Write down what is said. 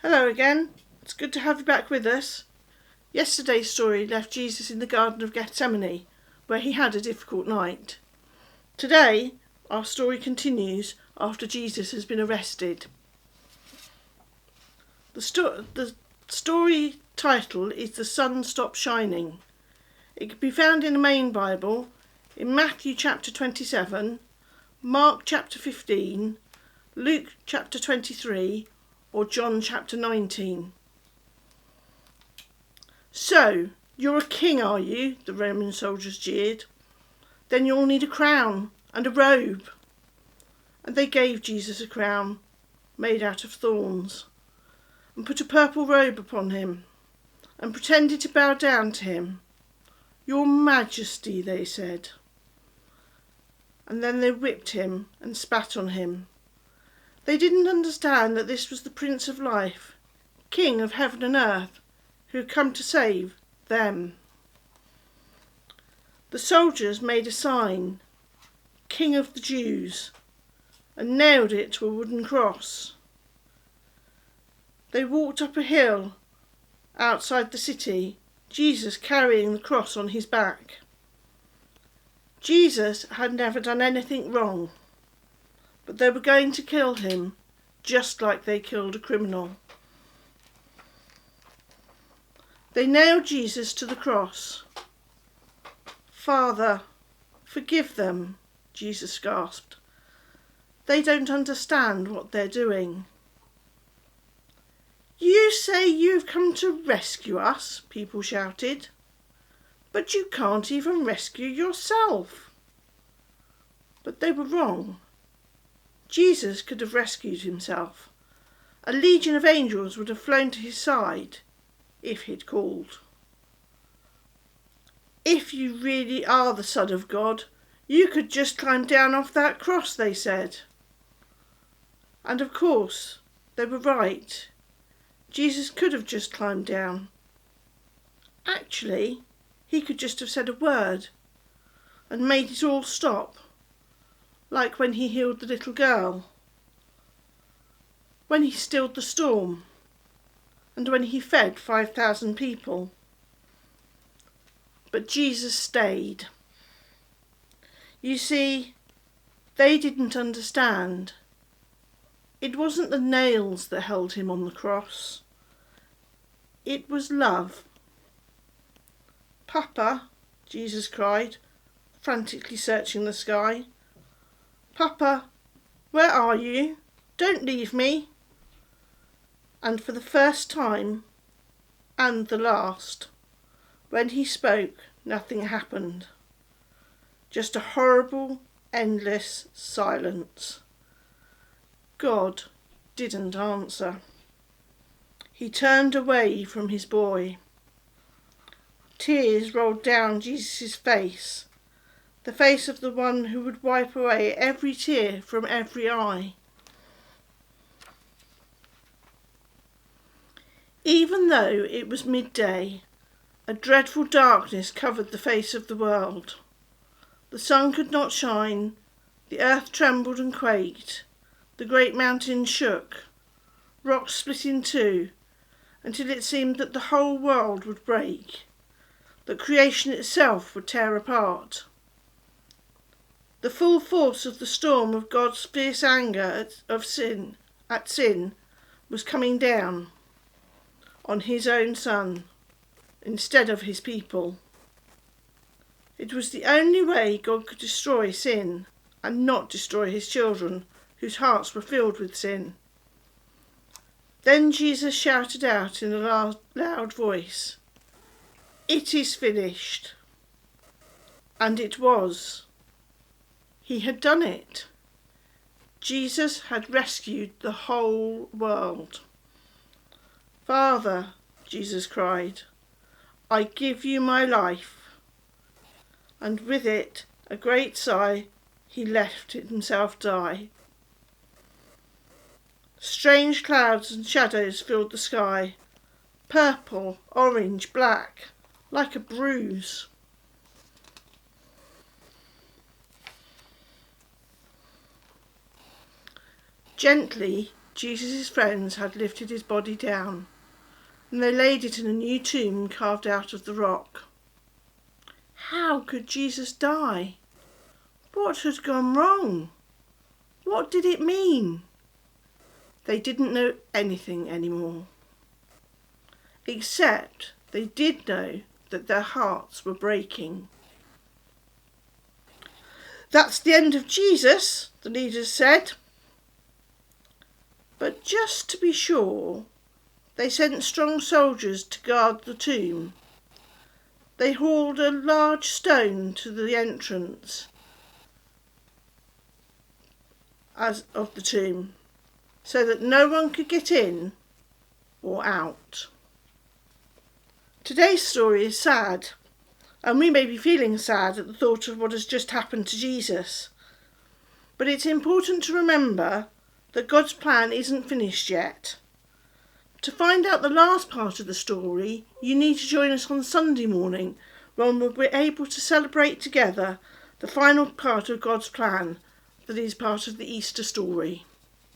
Hello again. It's good to have you back with us. Yesterday's story left Jesus in the Garden of Gethsemane, where he had a difficult night. Today, our story continues after Jesus has been arrested. The story title is The Sun Stopped Shining. It can be found in the main Bible, in Matthew chapter 27, Mark chapter 15, Luke chapter 23, or John chapter 19. "So, you're a king, are you?" the Roman soldiers jeered. "Then you'll need a crown and a robe." And they gave Jesus a crown made out of thorns, and put a purple robe upon him, and pretended to bow down to him. "Your Majesty," they said. And then they whipped him and spat on him. They didn't understand that this was the Prince of Life, King of heaven and earth, who had come to save them. The soldiers made a sign, "King of the Jews," and nailed it to a wooden cross. They walked up a hill outside the city, Jesus carrying the cross on his back. Jesus had never done anything wrong, but they were going to kill him just like they killed a criminal. They nailed Jesus to the cross. "Father, forgive them," Jesus gasped. "They don't understand what they're doing." "You say you've come to rescue us," people shouted, "but you can't even rescue yourself." But they were wrong. Jesus could have rescued himself. A legion of angels would have flown to his side if he'd called. "If you really are the Son of God, you could just climb down off that cross," they said. And of course, they were right. Jesus could have just climbed down. Actually, he could just have said a word and made it all stop, like when he healed the little girl, when he stilled the storm, and when he fed 5,000 people. But Jesus stayed. You see, they didn't understand. It wasn't the nails that held him on the cross. It was love. "Papa," Jesus cried, frantically searching the sky. "Papa, where are you? Don't leave me." And for the first time, and the last, when he spoke, nothing happened. Just a horrible, endless silence. God didn't answer. He turned away from his boy. Tears rolled down Jesus' face, the face of the one who would wipe away every tear from every eye. Even though it was midday, a dreadful darkness covered the face of the world. The sun could not shine, the earth trembled and quaked, the great mountains shook, rocks split in two, until it seemed that the whole world would break, that creation itself would tear apart. The full force of the storm of God's fierce anger at sin was coming down on his own Son instead of his people. It was the only way God could destroy sin and not destroy his children, whose hearts were filled with sin. Then Jesus shouted out in a loud voice, "It is finished." And it was. He had done it. Jesus had rescued the whole world. "Father," Jesus cried, "I give you my life." And with it, a great sigh, he left himself die. Strange clouds and shadows filled the sky, purple, orange, black, like a bruise. Gently, Jesus' friends had lifted his body down, and they laid it in a new tomb carved out of the rock. How could Jesus die? What had gone wrong? What did it mean? They didn't know anything anymore, except they did know that their hearts were breaking. That's the end of Jesus, the leaders said. But just to be sure, they sent strong soldiers to guard the tomb. They hauled a large stone to the entrance of the tomb, so that no one could get in or out. Today's story is sad, and we may be feeling sad at the thought of what has just happened to Jesus. But it's important to remember that God's plan isn't finished yet. To find out the last part of the story, you need to join us on Sunday morning, when we'll be able to celebrate together the final part of God's plan that is part of the Easter story.